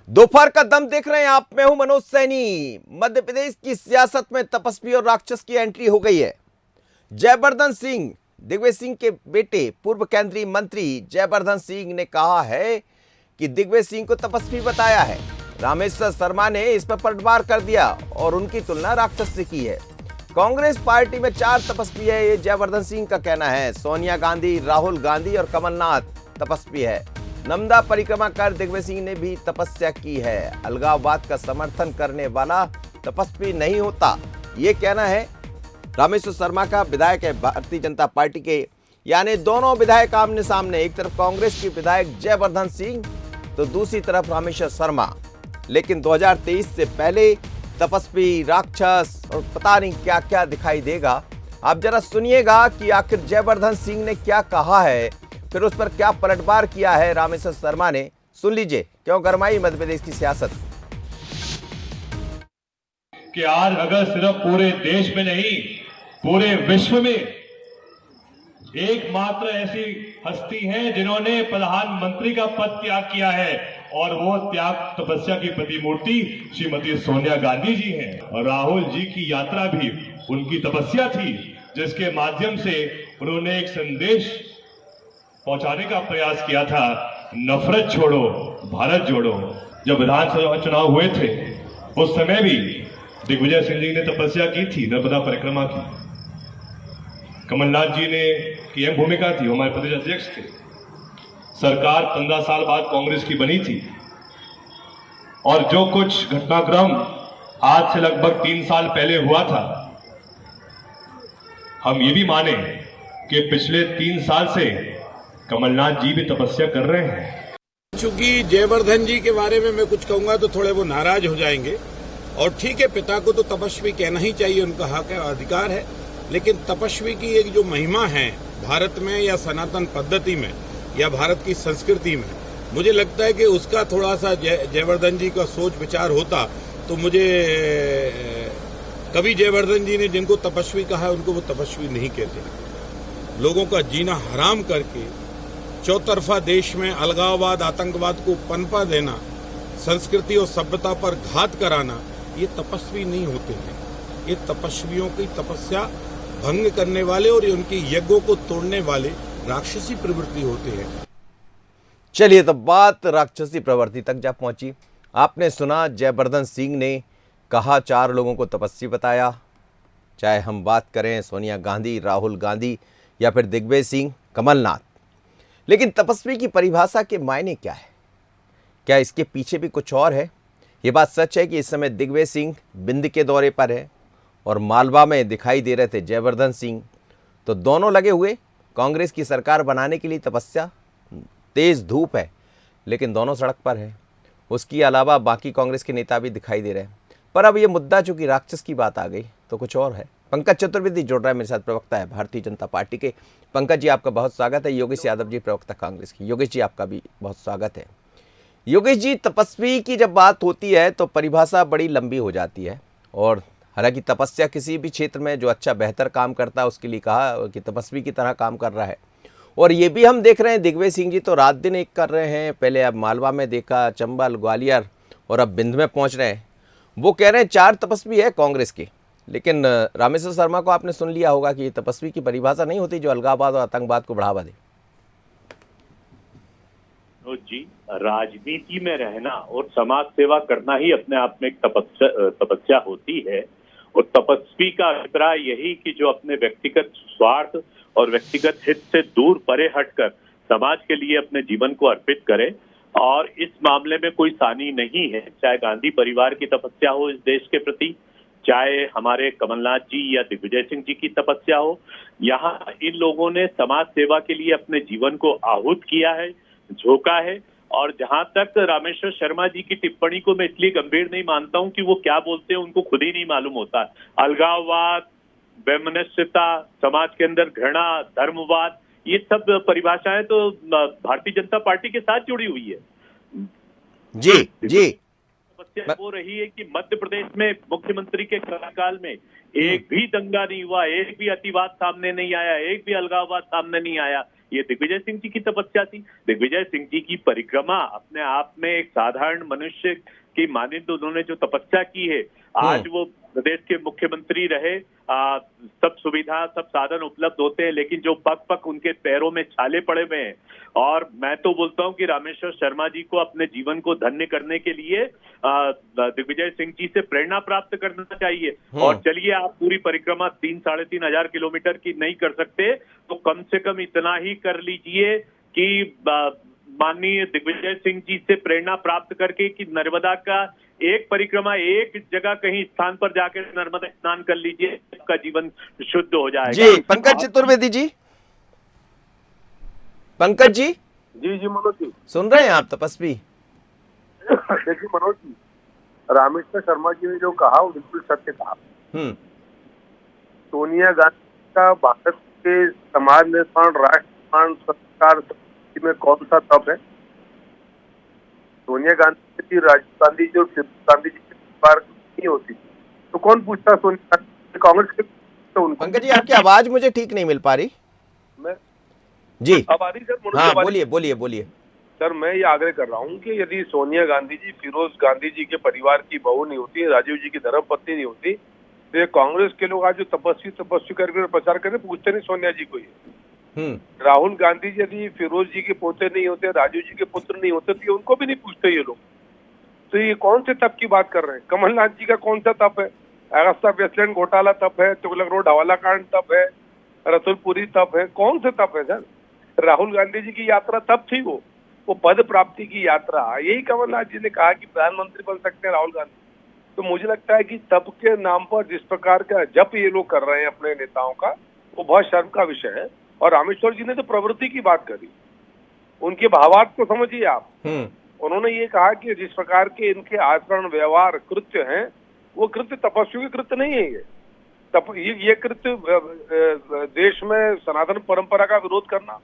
दोपहर का दम देख रहे हैं आप। मैं हूं मनोज सैनी। मध्य प्रदेश की सियासत में तपस्वी और राक्षस की एंट्री हो गई है। जयवर्धन सिंह, दिग्विजय सिंह के बेटे, पूर्व केंद्रीय मंत्री जयवर्धन सिंह ने कहा है कि दिग्विजय सिंह को तपस्वी बताया है। रामेश्वर शर्मा ने इस पर पलटवार कर दिया और उनकी तुलना राक्षस से की है। कांग्रेस पार्टी में 4 तपस्वी है, ये जयवर्धन सिंह का कहना है। सोनिया गांधी, राहुल गांधी और कमलनाथ तपस्वी है। नर्मदा परिक्रमा कर दिग्विजय सिंह ने भी तपस्या की है। अलगाववाद का समर्थन करने वाला तपस्वी नहीं होता, ये कहना है रामेश्वर शर्मा का। विधायक है भारतीय जनता पार्टी के, यानी दोनों विधायक आमने सामने। एक तरफ कांग्रेस के विधायक जयवर्धन सिंह तो दूसरी तरफ रामेश्वर शर्मा। लेकिन 2023 से पहले तपस्वी, राक्षस और पता नहीं क्या क्या दिखाई देगा। आप जरा सुनिएगा कि आखिर जयवर्धन सिंह ने क्या कहा है, फिर उस पर क्या पलटवार किया है रामेश्वर शर्मा ने। सुन लीजिए क्यों गरमाई मध्य प्रदेश की सियासत। कि आज अगर सिर्फ पूरे देश में नहीं, पूरे विश्व में एकमात्र ऐसी हस्ती है जिन्होंने प्रधानमंत्री का पद त्याग किया है, और वो त्याग तपस्या की प्रतिमूर्ति श्रीमती सोनिया गांधी जी हैं। और राहुल जी की यात्रा भी उनकी तपस्या थी, जिसके माध्यम से उन्होंने एक संदेश पहुंचाने का प्रयास किया था, नफरत छोड़ो भारत जोड़ो। जब विधानसभा चुनाव हुए थे उस समय भी दिग्विजय सिंह जी ने तपस्या की थी, नर्मदा परिक्रमा की। कमलनाथ जी ने की अहम भूमिका थी, हमारे प्रदेश अध्यक्ष थे। सरकार 15 साल बाद कांग्रेस की बनी थी, और जो कुछ घटनाक्रम आज से लगभग 3 साल पहले हुआ था, हम ये भी माने कि पिछले 3 साल से कमलनाथ जी भी तपस्या कर रहे हैं। चूंकि जयवर्धन जी के बारे में मैं कुछ कहूंगा तो थोड़े वो नाराज हो जाएंगे, और ठीक है, पिता को तो तपस्वी कहना ही चाहिए, उनका हक है, अधिकार है। लेकिन तपस्वी की एक जो महिमा है भारत में या सनातन पद्धति में या भारत की संस्कृति में, मुझे लगता है कि उसका थोड़ा सा जयवर्धन जी का सोच विचार होता तो मुझे कभी जयवर्धन जी ने जिनको तपस्वी कहा उनको वो तपस्वी नहीं कहते। लोगों का जीना हराम करके चौतरफा देश में अलगाववाद, आतंकवाद को पनपा देना, संस्कृति और सभ्यता पर घात कराना, ये तपस्वी नहीं होते हैं। ये तपस्वियों की तपस्या भंग करने वाले और उनके यज्ञों को तोड़ने वाले राक्षसी प्रवृत्ति होते हैं। चलिए, तब बात राक्षसी प्रवृत्ति तक जा पहुंची। आपने सुना जयवर्धन सिंह ने कहा 4 लोगों को तपस्वी बताया, चाहे हम बात करें सोनिया गांधी, राहुल गांधी या फिर दिग्विजय सिंह, कमलनाथ। लेकिन तपस्वी की परिभाषा के मायने क्या है? क्या इसके पीछे भी कुछ और है? ये बात सच है कि इस समय दिग्विजय सिंह बिंद के दौरे पर है और मालवा में दिखाई दे रहे थे जयवर्धन सिंह। तो दोनों लगे हुए कांग्रेस की सरकार बनाने के लिए। तपस्या, तेज धूप है, लेकिन दोनों सड़क पर है। उसके अलावा बाकी कांग्रेस के नेता भी दिखाई दे रहे हैं। पर अब ये मुद्दा चूंकि राक्षस की बात आ गई तो कुछ और है। पंकज चतुर्वेदी जुड़ रहा है मेरे साथ, प्रवक्ता है भारतीय जनता पार्टी के। पंकज जी, आपका बहुत स्वागत है। योगेश यादव जी, प्रवक्ता कांग्रेस की। योगेश जी, आपका भी बहुत स्वागत है। योगेश जी, तपस्वी की जब बात होती है तो परिभाषा बड़ी लंबी हो जाती है, और हालांकि तपस्या किसी भी क्षेत्र में जो अच्छा बेहतर काम करता है उसके लिए कहा कि तपस्वी की तरह काम कर रहा है। और ये भी हम देख रहे हैं दिग्विजय सिंह जी तो रात दिन एक कर रहे हैं। पहले अब मालवा में देखा, चंबल, ग्वालियर, और अब बिंद में पहुंच रहे हैं। वो कह रहे हैं 4 तपस्वी है कांग्रेस के। लेकिन रामेश्वर शर्मा को आपने सुन लिया होगा कि तपस्वी की परिभाषा नहीं होती जो अलगाववाद और आतंकवाद को बढ़ावा दे। जी, राजनीति में रहना और समाज सेवा करना ही अपने आप में एक तपस्या होती है। और तपस्वी का अभिप्राय यही कि जो अपने व्यक्तिगत स्वार्थ और व्यक्तिगत हित से दूर परे हटकर समाज के लिए अपने जीवन को अर्पित करे। और इस मामले में कोई सानी नहीं है, चाहे गांधी परिवार की तपस्या हो इस देश के प्रति, चाहे हमारे कमलनाथ जी या दिग्विजय सिंह जी की तपस्या हो। यहाँ इन लोगों ने समाज सेवा के लिए अपने जीवन को आहूत किया है, झोंका है। और जहां तक रामेश्वर शर्मा जी की टिप्पणी को मैं इसलिए गंभीर नहीं मानता हूं कि वो क्या बोलते हैं उनको खुद ही नहीं मालूम होता। अलगाववाद, वैमनस्यता, समाज के अंदर घृणा, धर्मवाद, ये सब परिभाषाएं तो भारतीय जनता पार्टी के साथ जुड़ी हुई है। जी जी, समस्या वो रही है कि मध्य प्रदेश में मुख्यमंत्री के कार्यकाल में एक भी दंगा नहीं हुआ, एक भी अतिवाद सामने नहीं आया, एक भी अलगाववाद सामने नहीं आया। ये दिग्विजय सिंह जी की तपस्या थी। दिग्विजय सिंह जी की परिक्रमा अपने आप में एक साधारण मनुष्य की मानिंद उन्होंने जो तपस्या की है, आज वो प्रदेश के मुख्यमंत्री रहे, सब सुविधा सब साधन उपलब्ध होते हैं, लेकिन जो पग पग उनके पैरों में छाले पड़े हुए हैं। और मैं तो बोलता हूं कि रामेश्वर शर्मा जी को अपने जीवन को धन्य करने के लिए दिग्विजय सिंह जी से प्रेरणा प्राप्त करना चाहिए। और चलिए, आप पूरी परिक्रमा 3-3.5 हजार किलोमीटर की नहीं कर सकते तो कम से कम इतना ही कर लीजिए कि माननीय दिग्विजय सिंह जी से प्रेरणा प्राप्त करके कि नर्मदा का एक परिक्रमा एक जगह कहीं स्थान पर जाकर नर्मदा स्नान कर लीजिए, आपका जीवन शुद्ध हो जाएगा। जी पंकज चतुर्वेदी जी, पंकज जी जी मनोज जी, सुन रहे हैं आप तपस्वी? देखिए मनोज जी, रामेश्वर शर्मा जी ने जो कहा वो बिल्कुल सत्य कहा। सोनिया गांधी का भारत के समाज निर्माण, राष्ट्र निर्माण, संस्कार में कौन सा तप है? सोनिया गांधी जी, राजीव गांधी जी और गांधी जी की परिवार नहीं होती तो कौन पूछता सोनिया गांधी कांग्रेस के? तो उनको पंकज जी आपकी आवाज मुझे ठीक नहीं मिल पा रही। मैं जी अब आ रही सर, मनोज हाँ जी, बोलिए बोलिए बोलिए। सर मैं ये आग्रह कर रहा हूँ कि यदि सोनिया गांधी जी फिरोज गांधी जी के परिवार की बहू नहीं होती, राजीव जी की धर्मपत्नी नहीं होती, तो ये कांग्रेस के लोग आज जो तपस्वी करके प्रचार करते पूछते नहीं सोनिया जी को। ये राहुल गांधी जी यदि फिरोज जी के पोते नहीं होते, राजीव जी के पुत्र नहीं होते, तो ये उनको भी नहीं पूछते ये लोग। तो ये कौन से तप की बात कर रहे हैं? कमलनाथ जी का कौन सा तप है? अगस्ता वेस्टलैंड घोटाला तप है, तुगलक रोड हवाला कांड तप है, रतुलपुरी तप है, कौन से तप है सर? राहुल गांधी जी की यात्रा तब थी, वो पद प्राप्ति की यात्रा। यही कमलनाथ जी ने कहा कि प्रधानमंत्री बन सकते हैं राहुल गांधी। तो मुझे लगता है कि तप के नाम पर जिस प्रकार का जप ये लोग कर रहे हैं अपने नेताओं का, वो बहुत शर्म का विषय है। और रामेश्वर जी ने तो प्रवृत्ति की बात करी, उनके भावार्थ को समझिए आप। उन्होंने ये कहा कि जिस प्रकार के इनके आचरण, व्यवहार, कृत्य हैं, वो कृत्य तपस्वियों के कृत्य नहीं है। ये कृत्य देश में सनातन परंपरा का विरोध करना,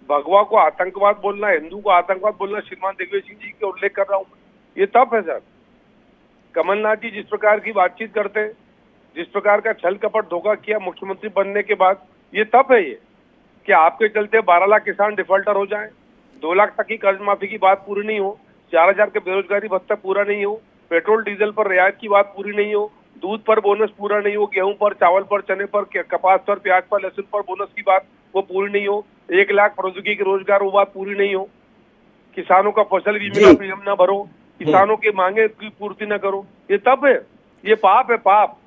भगवा को आतंकवाद बोलना, हिंदू को आतंकवाद बोलना, श्रीमान दिग्विजय सिंह जी के उल्लेख कर रहा हूँ, ये तप है सर। कमलनाथ जी जिस प्रकार की बातचीत करते हैं, जिस प्रकार का छल कपट धोखा किया मुख्यमंत्री बनने के बाद, ये तप है। ये कि आपके चलते 12 लाख किसान डिफॉल्टर हो जाएं, 2 लाख तक की कर्ज माफी की बात पूरी नहीं हो, 4000 के बेरोजगारी भत्ता पूरा नहीं हो, पेट्रोल डीजल पर रियायत की बात पूरी नहीं हो, दूध पर बोनस पूरा नहीं हो, गेहूं पर, चावल पर, चने पर, कपास पर, प्याज पर, लहसुन पर बोनस की बात वो पूरी नहीं हो, 1 लाख प्रौद्योगिकी रोजगार वो बात पूरी नहीं हो, किसानों का फसल बीमे का प्रीमियम न भरो, किसानों की मांगे की पूर्ति न करो, ये तप है, ये पाप है, पाप।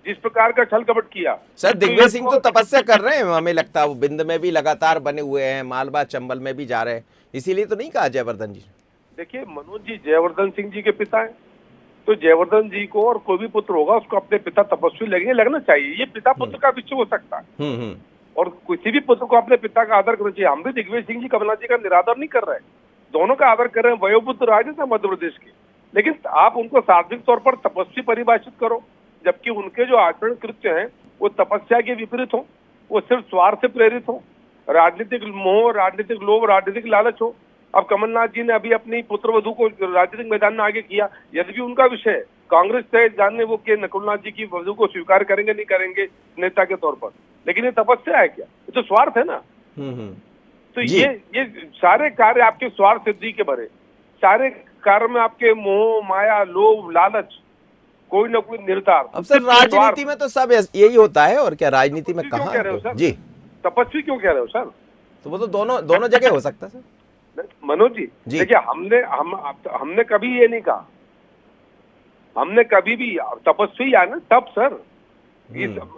जिस प्रकार का छल कपट किया सर, दिग्विजय सिंह तो तपस्या कर रहे हैं, हमें लगता है वो बिंद में भी लगातार बने हुए हैं, मालवा चंबल में भी जा रहे हैं, इसीलिए तो नहीं कहा जयवर्धन जी। देखिए मनोज जी, जयवर्धन सिंह जी के पिता हैं, तो जयवर्धन जी को और कोई भी पुत्र होगा उसको अपने पिता तपस्वी लगना चाहिए। ये पिता पुत्र का विषय हो सकता है और किसी भी पुत्र को अपने पिता का आदर करना चाहिए। हम भी दिग्विजय सिंह जी, कमलनाथ जी का निरादर नहीं कर रहे हैं, दोनों का आदर कर रहे हैं। वयोपुत्र राजा था मध्य प्रदेश के, लेकिन आप उनको सार्वजनिक तौर पर तपस्वी परिभाषित करो, जबकि उनके जो आचरण कृत्य हैं वो तपस्या के विपरीत हो, वो सिर्फ स्वार्थ से प्रेरित हो, राजनीतिक मोह, राजनीतिक लोभ, राजनीतिक लालच हो। अब कमलनाथ जी ने अभी अपनी पुत्रवधू को राजनीतिक मैदान में आगे किया, यदि उनका विषय है, कांग्रेस से जानने वो के नकुलनाथ जी की वधू को स्वीकार करेंगे नहीं करेंगे नेता के तौर पर, लेकिन ये तपस्या है क्या? ये तो स्वार्थ है ना। तो ये सारे कार्य आपके स्वार्थ सिद्धि के भरे, सारे कार्य में आपके मोह, माया, लोभ, लालच, कोई ना कोई निर्धार। अब सर राजनीति में तो सब यही होता है, और क्या राजनीति में कहाँ कह रहे हो सर? जी तपस्वी क्यों कह रहे हो सर? तो वो तो दोनों जगह हो सकता है सर। मनोज जी देखिए, हमने कभी ये नहीं कहा, हमने कभी भी तपस्वी या ना तप सर,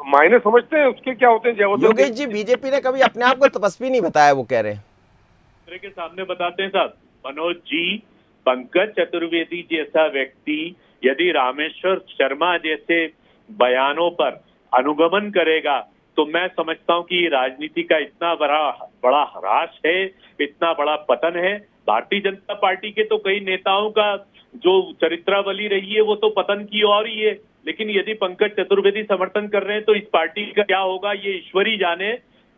मायने समझते हैं उसके क्या होते हैं? योगेश जी, बीजेपी ने कभी अपने आप को तपस्वी नहीं बताया, वो कह रहे हैं। के सामने बताते हैं साहब। मनोज जी, पंकज चतुर्वेदी जैसा व्यक्ति यदि रामेश्वर शर्मा जैसे बयानों पर अनुगमन करेगा तो मैं समझता हूं कि राजनीति का इतना बड़ा ह्रास है, इतना बड़ा पतन है। भारतीय जनता पार्टी के तो कई नेताओं का जो चरित्रावली रही है वो तो पतन की ओर ही है, लेकिन यदि पंकज चतुर्वेदी समर्थन कर रहे हैं तो इस पार्टी का क्या होगा ये ईश्वर ही जाने।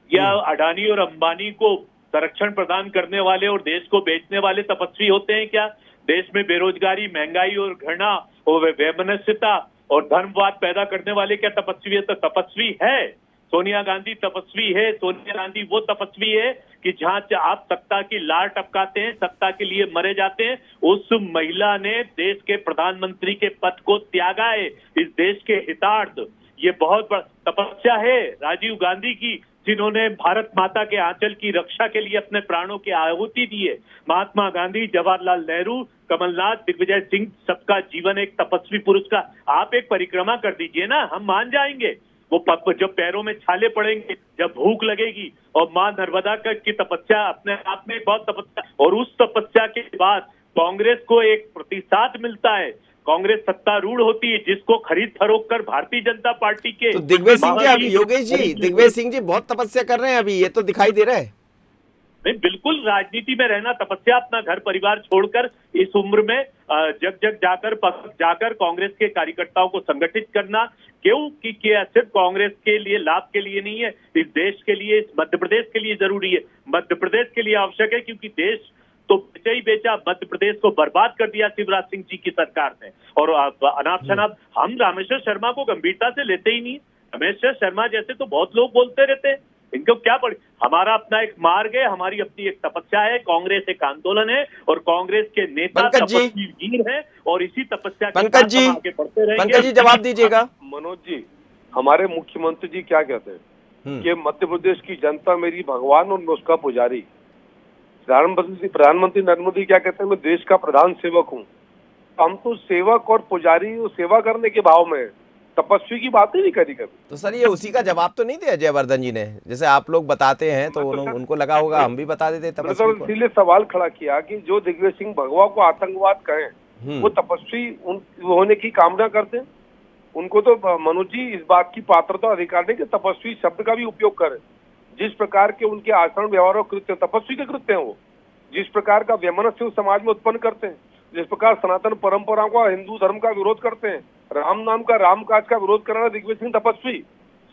या अडानी और अंबानी को संरक्षण प्रदान करने वाले और देश को बेचने वाले तपस्वी होते हैं क्या? देश में बेरोजगारी, महंगाई और घृणा और वैमनस्यता और धर्मवाद पैदा करने वाले क्या तपस्वी है? तो तपस्वी है सोनिया गांधी तपस्वी है। सोनिया गांधी वो तपस्वी है कि जहां आप सत्ता की लार टपकाते हैं, सत्ता के लिए मरे जाते हैं। उस महिला ने देश के प्रधानमंत्री के पद को त्यागा है इस देश के हितार्थ। ये बहुत बड़ा तपस्या है राजीव गांधी की, जिन्होंने भारत माता के आंचल की रक्षा के लिए अपने प्राणों की आहुति दी है। महात्मा गांधी, जवाहरलाल नेहरू, कमलनाथ, दिग्विजय सिंह, सबका जीवन एक तपस्वी पुरुष का। आप एक परिक्रमा कर दीजिए ना, हम मान जाएंगे। वो जब पैरों में छाले पड़ेंगे, जब भूख लगेगी, और मां नर्मदा की तपस्या अपने आप में बहुत तपस्या, और उस तपस्या के बाद कांग्रेस को एक प्रतिसाद मिलता है। कांग्रेस सत्तारूढ़ होती है, जिसको खरीद फरोख्त कर भारतीय जनता पार्टी के तो दिग्विजय सिंह जी, अभी योगेश जी, दिग्विजय सिंह जी बहुत तपस्या कर रहे हैं अभी, ये तो दिखाई दे रहा है। नहीं, बिल्कुल राजनीति में रहना तपस्या, अपना घर परिवार छोड़कर इस उम्र में जग जग जाकर कांग्रेस के कार्यकर्ताओं को संगठित करना, क्यों कि सिर्फ कांग्रेस के लिए, लाभ के लिए नहीं है, इस देश के लिए, इस मध्य प्रदेश के लिए जरूरी है। मध्य प्रदेश के लिए आवश्यक है, क्योंकि देश तो बेचा ही बेचा, मध्य प्रदेश को बर्बाद कर दिया शिवराज सिंह जी की सरकार ने। और अनाप शनाप हम रामेश्वर शर्मा को गंभीरता से लेते ही नहीं। रामेश्वर शर्मा जैसे तो बहुत लोग बोलते रहते हैं, इनको क्या पड़े। हमारा अपना एक मार्ग है, हमारी अपनी एक तपस्या है, कांग्रेस एक आंदोलन है, और कांग्रेस के नेता तपस्वी वीर है, और इसी तपस्या के साथ हम आगे बढ़ते रहेंगे। पंकज जी जवाब दीजिएगा। मनोज जी, हमारे मुख्यमंत्री जी क्या कहते हैं कि मध्य प्रदेश की जनता मेरी भगवान और मैं उसका पुजारी। प्रधानमंत्री नरेंद्र मोदी क्या कहते हैं, मैं देश का प्रधान सेवक हूँ। हम तो सेवक और पुजारी और सेवा करने के भाव में, तपस्वी की बात ही नहीं करी कभी। तो सर ये उसी का जवाब तो नहीं दिया जयवर्धन जी ने, जैसे आप लोग बताते हैं तो उनको लगा होगा हम भी बता देते तपस्वी को। इसीलिए सवाल खड़ा किया कि जो दिग्विजय सिंह भगवा को आतंकवाद कहें, वो तपस्वी होने की कामना करते हैं। उनको तो मनोज जी इस बात की पात्रता अधिकार नहीं कि तपस्वी शब्द का भी उपयोग करें। जिस प्रकार के उनके आचरण व्यवहार और कृत्य तपस्वी के कृत्य हैं, वो जिस प्रकार का वैमनस्य उस समाज में उत्पन्न करते हैं, जिस प्रकार सनातन परंपराओं का, हिंदू धर्म का विरोध करते हैं, राम नाम का, राम काज का विरोध करना दिग्विजय सिंह तपस्वी।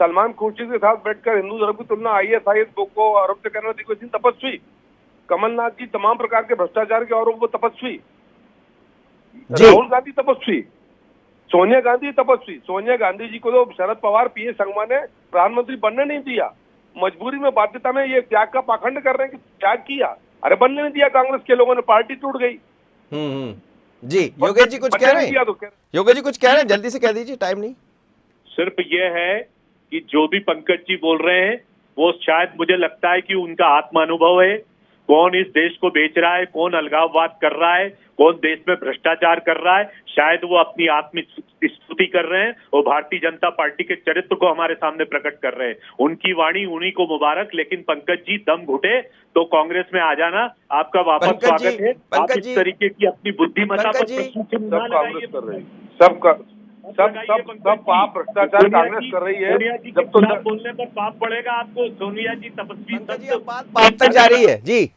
सलमान खुर्शीद के साथ बैठकर हिंदू धर्म की तुलना ISIS को आरोप से करना दिग्विजय सिंह तपस्वी। कमलनाथ जी तमाम प्रकार के भ्रष्टाचार के आरोप, वो तपस्वी। राहुल गांधी तपस्वी, सोनिया गांधी तपस्वी। सोनिया गांधी जी को तो शरद पवार PS संगमा ने प्रधानमंत्री बनने नहीं दिया, मजबूरी में, बाध्यता में ये त्याग का पाखंड कर रहे हैं कि त्याग किया। अरे बनने नहीं दिया कांग्रेस के लोगों ने, पार्टी टूट गई। जी योगेश जी कुछ कह रहे हैं, योगेश जी कुछ कह रहे हैं, जल्दी से कह दीजिए, टाइम नहीं। सिर्फ ये है कि जो भी पंकज जी बोल रहे हैं, वो शायद मुझे लगता है कि उनका आत्मानुभव है। कौन इस देश को बेच रहा है, कौन अलगाववाद कर रहा है, कौन देश में भ्रष्टाचार कर रहा है, शायद वो अपनी आत्मस्तुति कर रहे हैं और भारतीय जनता पार्टी के चरित्र को हमारे सामने प्रकट कर रहे हैं। उनकी वाणी उन्हीं को मुबारक। लेकिन पंकज जी दम घुटे तो कांग्रेस में आ जाना, आपका वापस स्वागत है। आप इस तरीके की अपनी बुद्धिमत्ता पर सब पाप भ्रष्टाचार कांग्रेस कर रही है। जब तो बोलने पर पाप पड़ेगा आपको। सोनिया जी तपस्वी बात तक जा रही है जी,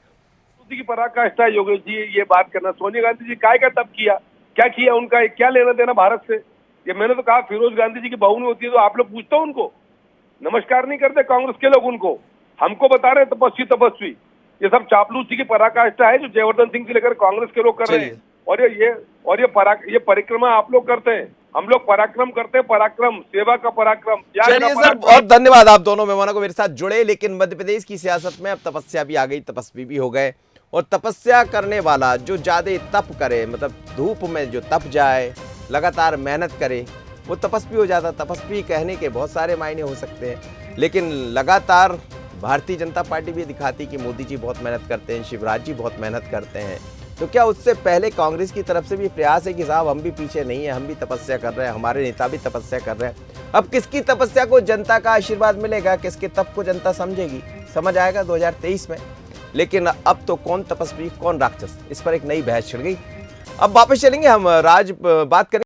की पराकाष्ठा है योगेश जी ये बात करना। सोनिया गांधी जी काय का तब किया, क्या किया, उनका क्या लेना देना भारत से। ये मैंने तो कहा फिरोज गांधी जी की बहू नहीं होती है तो आप लोग पूछते हो उनको, नमस्कार नहीं करते कांग्रेस के लोग उनको। हमको बता रहे हैं तपस्वी तपस्वी, ये सब चापलूसी की पराकाष्ठा है जो जयवर्धन सिंह से लेकर कांग्रेस के लोग कर रहे हैं। और ये परिक्रमा आप लोग करते हैं, हम लोग पराक्रम करते हैं, पराक्रम, सेवा का पराक्रम। चलिए सर, बहुत धन्यवाद आप दोनों मेहमानों को मेरे साथ जुड़े। लेकिन मध्य प्रदेश की सियासत में अब तपस्या भी आ गई, तपस्वी भी हो गए। और तपस्या करने वाला जो ज्यादा तप करे, मतलब धूप में जो तप जाए, लगातार मेहनत करे, वो तपस्वी हो जाता। तपस्वी कहने के बहुत सारे मायने हो सकते हैं, लेकिन लगातार भारतीय जनता पार्टी भी दिखाती कि मोदी जी बहुत मेहनत करते हैं, शिवराज जी बहुत मेहनत करते हैं। तो क्या उससे पहले कांग्रेस की तरफ से भी प्रयास है कि साहब हम भी पीछे नहीं है, हम भी तपस्या कर रहे हैं, हमारे नेता भी तपस्या कर रहे हैं। अब किसकी तपस्या को जनता का आशीर्वाद मिलेगा, किसके तप को जनता समझेगी, समझ आएगा 2023 में। लेकिन अब तो कौन तपस्वी कौन राक्षस, इस पर एक नई बहस छिड़ गई। अब वापस चलेंगे हम, बात करेंगे